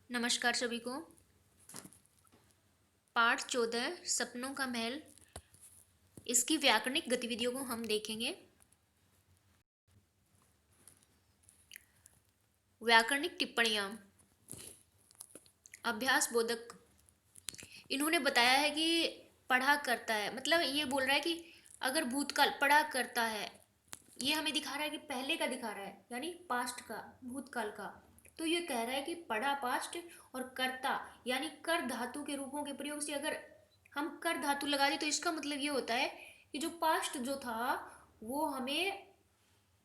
नमस्कार सभी को। पाठ 14 सपनों का महल, इसकी व्याकरणिक गतिविधियों को हम देखेंगे। व्याकरणिक टिप्पणियाँ। अभ्यास बोधक। इन्होंने बताया है कि पढ़ा करता है, मतलब ये बोल रहा है कि अगर भूतकाल पढ़ा करता है, ये हमें दिखा रहा है कि पहले का दिखा रहा है, यानी पास्ट का, भूतकाल का। तो ये कह रहा है कि पढ़ा पास्ट और कर्ता यानी कर धातु के रूपों के प्रयोग से अगर हम कर धातु लगा दें तो इसका मतलब ये होता है कि जो पास्ट जो था वो हमें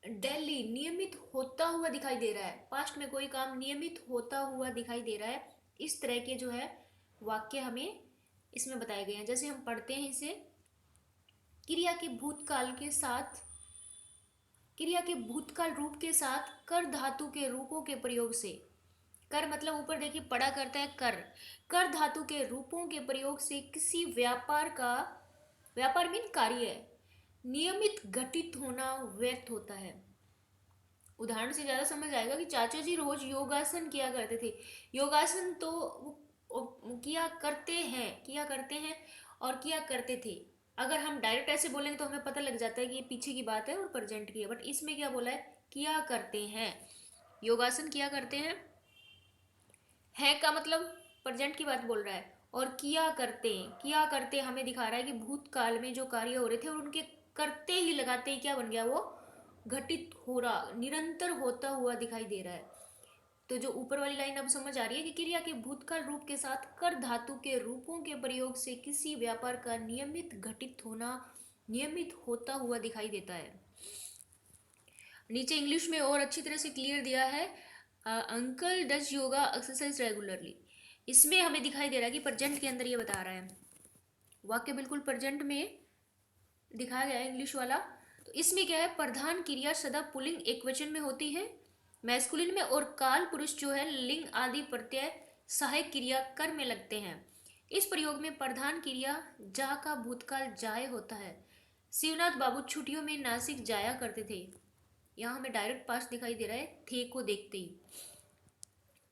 डेली नियमित होता हुआ दिखाई दे रहा है। पास्ट में कोई काम नियमित होता हुआ दिखाई दे रहा है। इस तरह के जो है वाक्य हमें इसमें बताए गए हैं। जैसे हम पढ़ते हैं इसे, क्रिया के भूतकाल के साथ, क्रिया के भूतकाल रूप के साथ कर धातु के रूपों के प्रयोग से। कर मतलब ऊपर देखिए पढ़ा करता है कर, कर धातु के रूपों के प्रयोग से किसी व्यापार का, व्यापार मीन कार्य है, नियमित घटित होना व्यक्त होता है। उदाहरण से ज्यादा समझ आएगा कि चाचा जी रोज योगासन किया करते थे। योगासन तो किया करते हैं, किया करते हैं और किया करते थे। अगर हम डायरेक्ट ऐसे बोलेंगे तो हमें पता लग जाता है कि ये पीछे की बात है और प्रेजेंट की है, बट इसमें क्या बोला है, किया करते हैं, योगासन किया करते हैं। है का मतलब प्रेजेंट की बात बोल रहा है, और किया करते, किया करते हमें दिखा रहा है कि भूतकाल में जो कार्य हो रहे थे और उनके करते ही लगाते ही क्या बन गया, वो घटित हो रहा, निरंतर होता हुआ दिखाई दे रहा है। तो जो ऊपर वाली लाइन अब समझ आ रही है कि क्रिया के भूतकाल रूप के साथ कर धातु के रूपों के प्रयोग से किसी व्यापार का नियमित घटित होना, नियमित होता हुआ दिखाई देता है। नीचे इंग्लिश में और अच्छी तरह से क्लियर दिया है, uncle does yoga exercise regularly. इसमें हमें दिखाई दे रहा है कि प्रेजेंट के अंदर ये बता रहा है, वाक्य बिल्कुल प्रेजेंट में दिखाया गया है इंग्लिश वाला। तो इसमें क्या है, प्रधान क्रिया सदा पुल्लिंग एकवचन में होती है मैस्कुलिन में, और काल पुरुष जो है लिंग आदि प्रत्यय सहायक क्रिया कर में लगते हैं। इस प्रयोग में प्रधान क्रिया जा का भूतकाल जाए होता है। शिवनाथ बाबू छुट्टियों में नासिक जाया करते थे। यहाँ हमें डायरेक्ट पास्ट दिखाई दे रहा है थे को देखते ही।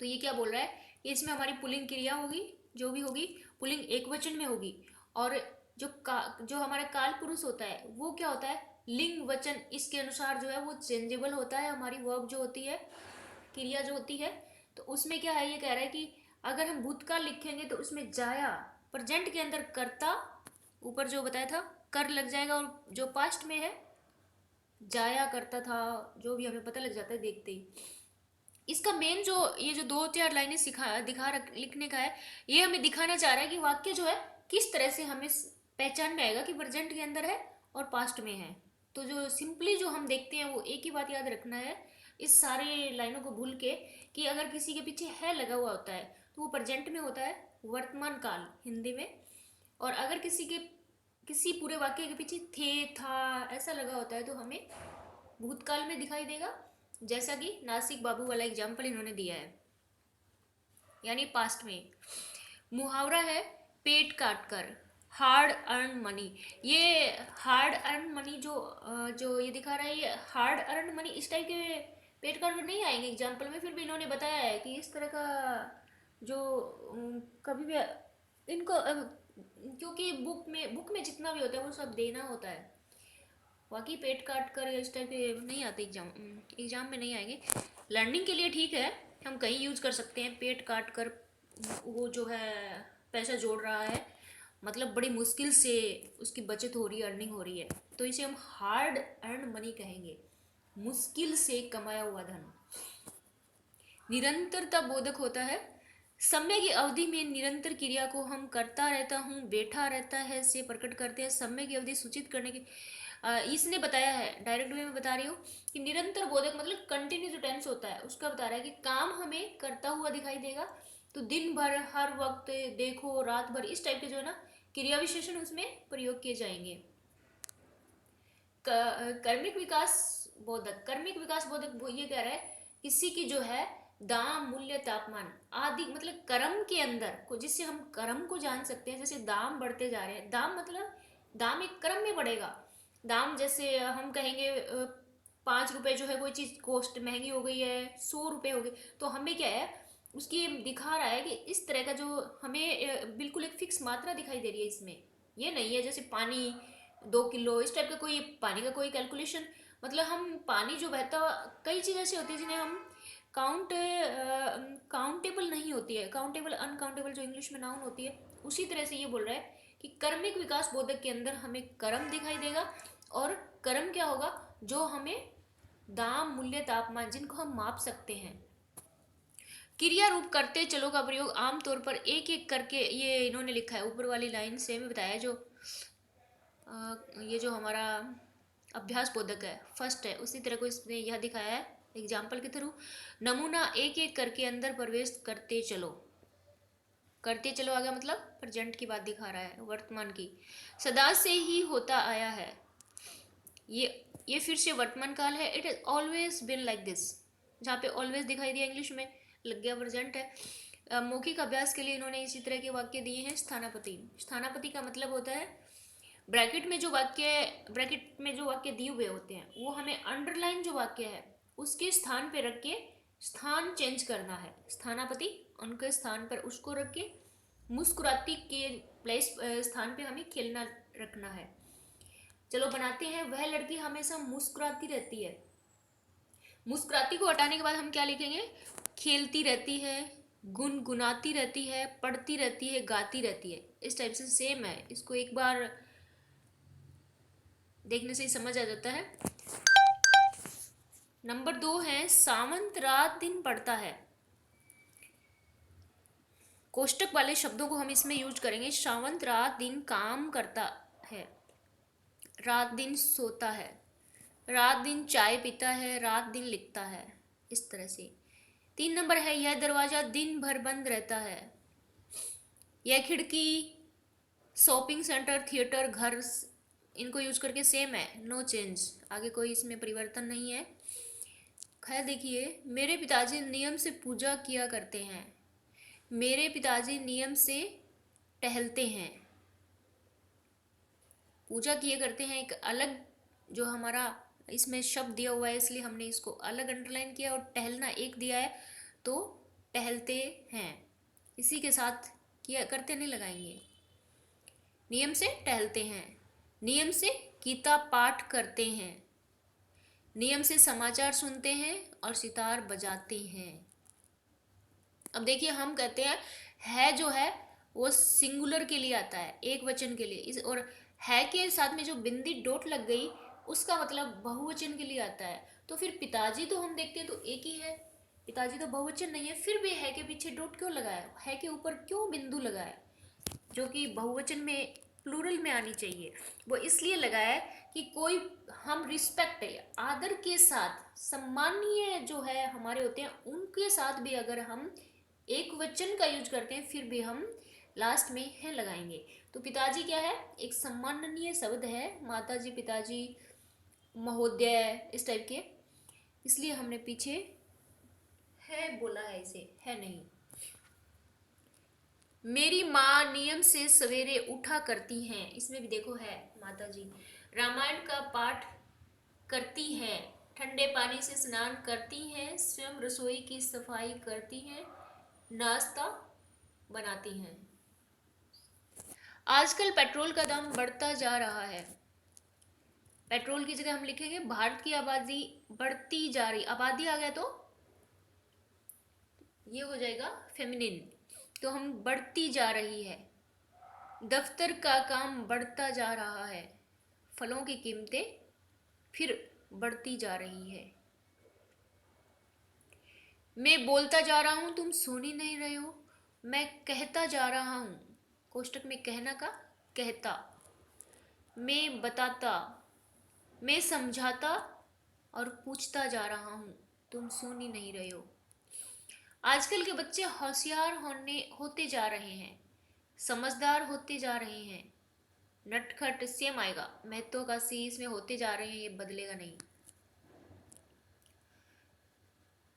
तो ये क्या बोल रहा है, इसमें हमारी पुल्लिंग क्रिया होगी, जो भी होगी पुल्लिंग एक वचन में होगी, और जो हमारा काल पुरुष होता है वो क्या होता है, लिंग वचन, इसके अनुसार जो है वो चेंजेबल होता है। हमारी वर्ब जो होती है, क्रिया जो होती है, तो उसमें क्या है, ये कह रहा है कि अगर हम भूतकाल लिखेंगे तो उसमें जाया, प्रेजेंट के अंदर कर्ता, ऊपर जो बताया था कर लग जाएगा, और जो पास्ट में है जाया करता था, जो भी हमें पता लग जाता है देखते ही। इसका मेन जो ये जो दो चार लाइनें लिखने का है, ये हमें दिखाना चाह रहा है कि वाक्य जो है किस तरह से हमें पहचान में आएगा कि प्रेजेंट के अंदर है और पास्ट में है। तो जो सिंपली जो हम देखते हैं वो एक ही बात याद रखना है, इस सारे लाइनों को भूल के, कि अगर किसी के पीछे है लगा हुआ होता है तो वो प्रेजेंट में होता है, वर्तमान काल हिंदी में। और अगर किसी पूरे वाक्य के पीछे थे था ऐसा लगा होता है तो हमें भूतकाल में दिखाई देगा, जैसा कि नासिक बाबू वाला एग्जाम्पल इन्होंने दिया है, यानी पास्ट में। मुहावरा है पेट काट कर, हार्ड अर्न मनी। ये हार्ड अर्न मनी जो ये दिखा रहा है, ये हार्ड अर्न मनी इस टाइप के पेट काट कर नहीं आएंगे एग्जाम्पल में, फिर भी इन्होंने बताया है कि इस तरह का जो कभी भी इनको क्योंकि बुक में जितना भी होता है वो सब देना होता है, बाकी पेट काट कर इस टाइप के नहीं आते एग्जाम में नहीं आएंगे। लर्निंग के लिए ठीक है, हम कहीं यूज कर सकते हैं पेट काट कर, वो जो है पैसा जोड़ रहा है, मतलब बड़ी मुश्किल से उसकी बचत हो रही है, अर्निंग हो रही है, तो इसे हम हार्ड अर्न मनी कहेंगे, मुश्किल से कमाया हुआ धन। निरंतरता बोधक होता है, समय की अवधि में निरंतर क्रिया को हम करता रहता हूँ, बैठा रहता है से प्रकट करते हैं। समय की अवधि सूचित करने की इसने बताया है, डायरेक्ट वे में बता रही हूँ कि निरंतर बोधक मतलब कंटिन्यू जो टेंस होता है उसका बता रहा है कि काम हमें करता हुआ दिखाई देगा, तो दिन भर, हर वक्त, देखो, रात भर, इस टाइप के जो है ना क्रिया विशेषण उसमें प्रयोग किए जाएंगे। कर्मिक विकास बोधक, कर्मिक विकास बोधक वो ये कह रहा है किसी की जो है दाम, मूल्य, तापमान आदि, मतलब कर्म के अंदर को, जिससे हम कर्म को जान सकते हैं। जैसे दाम बढ़ते जा रहे हैं, दाम मतलब दाम एक क्रम में बढ़ेगा। दाम जैसे हम कहेंगे 5 रुपए जो है कोई चीज़ कॉस्ट महंगी हो गई है, 100 रुपए हो गई, तो हमें क्या है उसकी ये दिखा रहा है कि इस तरह का जो हमें बिल्कुल एक फिक्स मात्रा दिखाई दे रही है इसमें। ये नहीं है जैसे पानी 2 किलो इस टाइप का कोई पानी का कोई कैलकुलेशन। मतलब हम पानी जो बहता, कई चीज़ ऐसी होती है जिन्हें हम काउंट काउंटेबल नहीं होती है, काउंटेबल अनकाउंटेबल जो इंग्लिश में नाउन होती है, उसी तरह से ये बोल रहा है कि कर्मिक विकास बोधक के अंदर हमें कर्म दिखाई देगा। और कर्म क्या होगा? जो हमें दाम, मूल्य, तापमान जिनको हम माप सकते हैं। क्रिया रूप करते चलो का प्रयोग आमतौर पर एक एक करके, ये इन्होंने लिखा है ऊपर वाली लाइन से भी बताया, जो ये जो हमारा अभ्यास बोधक है फर्स्ट है, उसी तरह को इसने यह दिखाया है एग्जाम्पल के थ्रू। नमूना एक एक करके अंदर प्रवेश करते चलो। करते चलो आ गया मतलब प्रेजेंट की बात दिखा रहा है, वर्तमान की। सदा से ही होता आया है, ये फिर से वर्तमान काल है। It is always been like this, जहाँ पे ऑलवेज दिखाई दिया इंग्लिश में, लग गया प्रेजेंट है। मौखिक अभ्यास के लिए इन्होंने इसी तरह के वाक्य दिए हैं। स्थानापति, स्थानापति का मतलब होता है ब्रैकेट में जो वाक्य दिए हुए होते हैं वो हमें अंडरलाइन जो वाक्य है उसके स्थान पे रख के स्थान चेंज करना है। स्थानापति, उनके स्थान पर उसको रख के मुस्कुराती के प्लेस स्थान पे हमें खेलना रखना है। चलो बनाते हैं। वह लड़की हमेशा मुस्कुराती रहती है। मुस्कुराती को हटाने के बाद हम क्या लिखेंगे? खेलती रहती है, गुनगुनाती रहती है, पढ़ती रहती है, गाती रहती है। इस टाइप से सेम है, इसको एक बार देखने से ही समझ आ जाता है। नंबर 2 है सावंत रात दिन पढ़ता है। कोष्टक वाले शब्दों को हम इसमें यूज करेंगे। सावंत रात दिन काम करता है, रात दिन सोता है, रात दिन चाय पीता है, रात दिन लिखता है, इस तरह से। 3 नंबर है यह दरवाजा दिन भर बंद रहता है। यह खिड़की, शॉपिंग सेंटर, थिएटर, घर, इनको यूज करके सेम है, नो चेंज, आगे कोई इसमें परिवर्तन नहीं है। खैर देखिए, मेरे पिताजी नियम से पूजा किया करते हैं। मेरे पिताजी नियम से टहलते हैं। पूजा किए करते हैं एक अलग जो हमारा इसमें शब्द दिया हुआ है, इसलिए हमने इसको अलग अंडरलाइन किया, और टहलना एक दिया है तो टहलते हैं इसी के साथ किया करते नहीं लगाएंगे। नियम से टहलते हैं, नियम से गीता पाठ करते हैं, नियम से समाचार सुनते हैं और सितार बजाते हैं। अब देखिए हम कहते हैं है जो है वो सिंगुलर के लिए आता है, एक वचन के लिए, इस और है के साथ में जो बिंदी डॉट लग गई उसका मतलब बहुवचन के लिए आता है। तो फिर पिताजी तो हम देखते हैं तो एक ही है, पिताजी तो बहुवचन नहीं है, फिर भी है के पीछे डॉट क्यों लगाया, है के ऊपर क्यों बिंदु लगाया, जो कि बहुवचन में प्लूरल में आनी चाहिए। वो इसलिए लगाया है कि कोई हम रिस्पेक्ट है, आदर के साथ, सम्मानीय जो है हमारे होते हैं उनके साथ भी अगर हम एक वचन का यूज करते हैं फिर भी हम लास्ट में है लगाएंगे। तो पिताजी क्या है? एक सम्माननीय शब्द है, माताजी, पिताजी, महोदय, इस टाइप के, इसलिए हमने पीछे है बोला है, इसे है नहीं। मेरी माँ नियम से सवेरे उठा करती हैं, इसमें भी देखो है माताजी। रामायण का पाठ करती हैं, ठंडे पानी से स्नान करती हैं, स्वयं रसोई की सफाई करती हैं, नाश्ता बनाती हैं। आजकल पेट्रोल का दाम बढ़ता जा रहा है। पेट्रोल की जगह हम लिखेंगे भारत की आबादी बढ़ती जा रही, आबादी आ गया तो ये हो जाएगा फेमिनिन, तो हम बढ़ती जा रही है। दफ्तर का काम बढ़ता जा रहा है, फलों की कीमतें फिर बढ़ती जा रही है। मैं बोलता जा रहा हूं तुम सुन ही नहीं रहे हो, मैं कहता जा रहा हूं, कोष्टक में कहना का कहता, मैं बताता, मैं समझाता और पूछता जा रहा हूं, तुम सुन ही नहीं रहे हो। आजकल के बच्चे होशियार होते जा रहे हैं, समझदार होते जा रहे हैं। नटखट सेम आएगा, महत्व का सी इसमें होते जा रहे हैं, ये बदलेगा नहीं।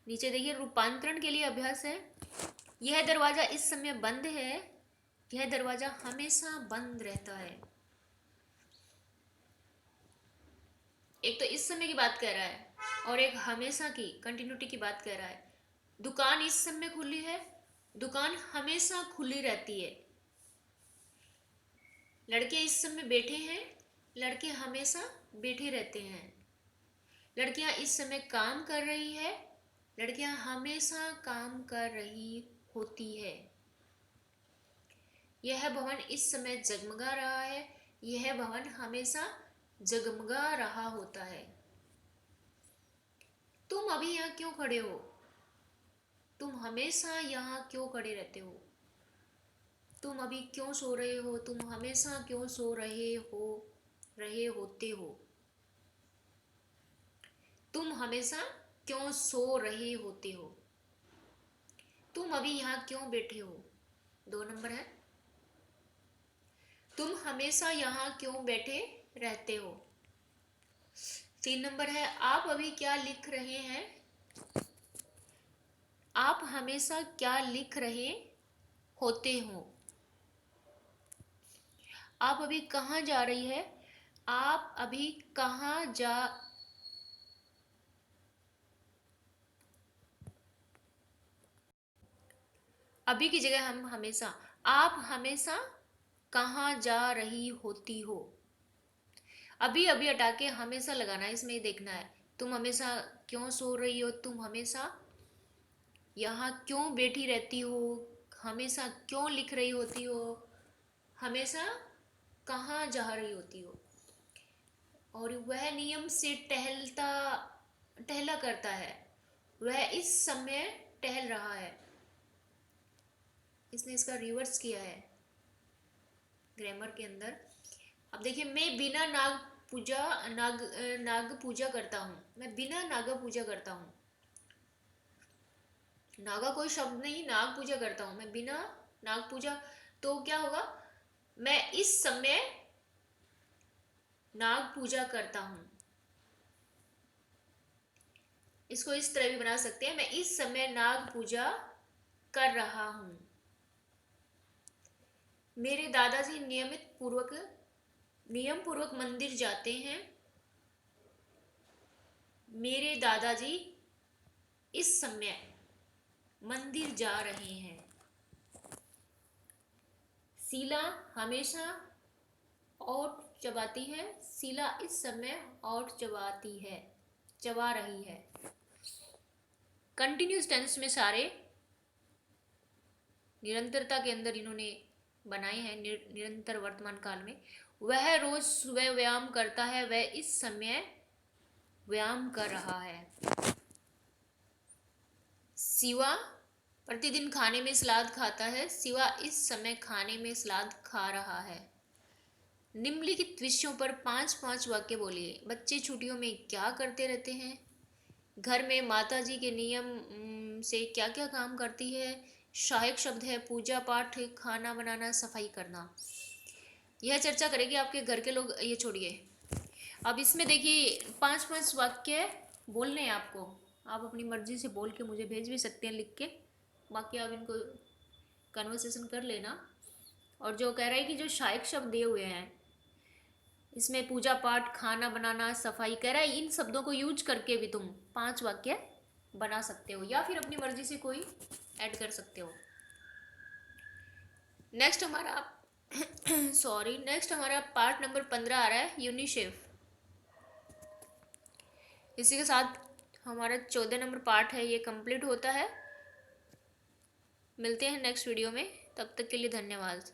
नीचे देखिए रूपांतरण के लिए अभ्यास है। यह दरवाजा इस समय बंद है, यह दरवाजा हमेशा बंद रहता है। एक तो इस समय की बात कह रहा है और एक हमेशा की कंटिन्यूटी की बात कह रहा है। दुकान इस समय खुली है, दुकान हमेशा खुली रहती है। लड़के इस समय बैठे हैं, लड़के हमेशा बैठे रहते हैं। लड़कियां इस समय काम कर रही है, लड़कियां हमेशा काम कर रही होती है। यह भवन इस समय जगमगा रहा है, यह भवन हमेशा जगमगा रहा होता है। तुम अभी यहाँ क्यों खड़े हो? तुम हमेशा यहाँ क्यों खड़े रहते हो? तुम अभी क्यों सो रहे हो? तुम हमेशा क्यों सो रहे होते हो? तुम हमेशा क्यों सो रहे होते हो? तुम अभी यहाँ क्यों बैठे हो? 2 नंबर है। तुम हमेशा यहाँ क्यों बैठे रहते हो? 3 नंबर है। आप अभी क्या लिख रहे हैं? आप हमेशा क्या लिख रहे होते हो? आप अभी कहाँ जा रही है? आप अभी कहाँ जा अभी की जगह हम हमेशा, आप हमेशा कहाँ जा रही होती हो? अभी अभी हटा के हमेशा लगाना है, इसमें देखना है। तुम हमेशा क्यों सो रही हो? तुम हमेशा यहाँ क्यों बैठी रहती हो? हमेशा क्यों लिख रही होती हो? हमेशा कहाँ जा रही होती हो? और वह नियम से टहला करता है, वह इस समय टहल रहा है। इसने इसका रिवर्स किया है ग्रामर के अंदर। अब देखिए, मैं बिना नाग पूजा करता हूँ। मैं बिना नागा पूजा करता हूँ। नागा कोई शब्द नहीं, नाग पूजा करता हूँ मैं बिना नाग पूजा। तो क्या होगा? मैं इस समय नाग पूजा करता हूँ। इसको इस तरह भी बना सकते हैं, मैं इस समय नाग पूजा कर रहा हूँ। मेरे दादाजी नियम पूर्वक मंदिर जाते हैं। मेरे दादाजी इस समय मंदिर जा रहे हैं। शीला हमेशा ओट चबाती है, शीला इस समय ओट चबा रही है। कंटिन्यूस टेंस में सारे निरंतरता के अंदर इन्होंने बनाए हैं, निरंतर वर्तमान काल में। वह रोज सुबह व्यायाम करता है, वह इस समय व्यायाम कर रहा है। शिवा प्रतिदिन खाने में सलाद खाता है, शिवा इस समय खाने में सलाद खा रहा है। निम्नलिखित विषयों पर 5-5 वाक्य बोलिए। बच्चे छुट्टियों में क्या करते रहते हैं? घर में माताजी के नियम से क्या क्या काम करती है? सहायक शब्द है पूजा पाठ, खाना बनाना, सफाई करना। यह चर्चा करेंगे आपके घर के लोग। ये छोड़िए, अब इसमें देखिए 5-5 वाक्य बोलने हैं आपको। आप अपनी मर्जी से बोल के मुझे भेज भी सकते हैं लिख के, बाकी आप इनको कन्वर्सेशन कर लेना। और जो कह रहा है कि जो सहायक शब्द दिए हुए हैं इसमें पूजा पाठ, खाना बनाना, सफाई, कह रहा है इन शब्दों को यूज करके भी तुम 5 वाक्य बना सकते हो, या फिर अपनी मर्जी से कोई ऐड कर सकते हो। नेक्स्ट हमारा नेक्स्ट हमारा पार्ट नंबर 15 आ रहा है, यूनिसेफ। इसी के साथ हमारा 14 नंबर पार्ट है ये कंप्लीट होता है। मिलते हैं नेक्स्ट वीडियो में, तब तक के लिए धन्यवाद।